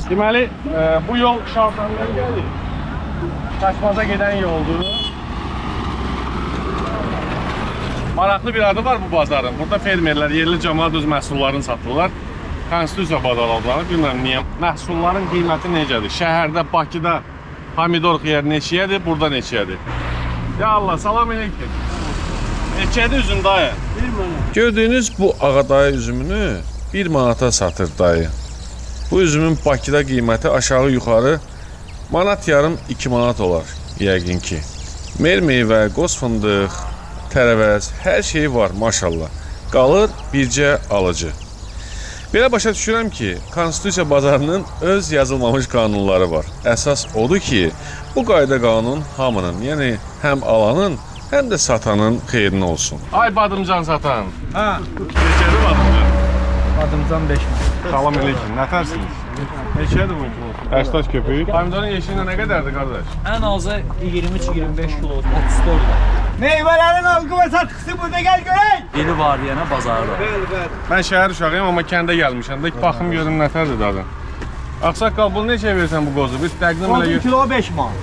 Deməli, bu yol Şartandan gəlir. Kaçmaza gedən yoldur. Maraqlı bir adı var bu bazarın. Burada fermerlər, yerli cəmaət öz məhsullarını satırlar. Konstitusiya bazarı adlanır. Bilmirəm niyə. Məhsulların qiyməti necədir? Şəhərdə, Bakıda pomidor xiyar neçəyədir, burada neçəyədir? Ya Allah, salam aleyküm. Neçədir üzüm dayı? 1 manat. Gördüyünüz bu Ağadayı üzümünü 1 manata satır dayı. Bu üzümün Bakıda qiyməti aşağı yuxarı manat yarım 2 manat olar yəqin ki. Mel meyvə, qoz fındıq, tərəvəz, hər şey var maşallah. Qalır bircə alıcı. Belə başa düşürəm ki, Konstitusiya bazarının öz yazılmamış qanunları var. Əsas odur ki, bu qayda qanun hamının, yəni həm alanın, həm də satanın xeyrinə olsun. Ay badımcan satan. Ha, Neçədir badımcan? adımcan 5 manat. Salam aleyküm. Nətərsiniz? Neçədir bu kilo? 80 köpük. Pomidorun yeşilində nə qədərdir qardaş? En azı 23-25 kilo, 34. Meyvelerin algı ve satışı burada gel görək. Dili var diyene bazarda. Mən şəhər uşağıyım, amma kəndə gəlmişəm də. Baxım görüm nətərdir dadı. Ağsaqqal, bunu neçəyə versən bu qozu? Bir təqdim elə 10 gör. kilo 5 manat.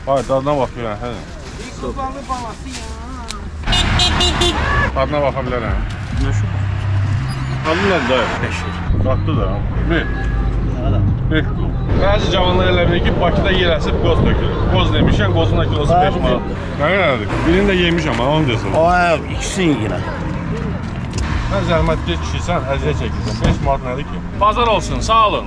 Hayır, dadına bax görən. Hə. Kurbanlı balası ya. Dadına baxa bilərəm. Ne şu? Adı nədir dayı? Beşir. Qatdı da. Bir. Ne kadar? Bir. Bəzi cavanlar elə bilir ki, Bakıda yer əsib qoz tökülür. Qoz demişən, qozun da kilosu 5 manat. Nə qədərdir? Birini də yemişəm, ha, onu desin. Ay, ikisini yine. Mən zəhmət geç kişisən, əziyyət çəkirsən. 5 manat nədir ki? Bazar olsun, sağ olun.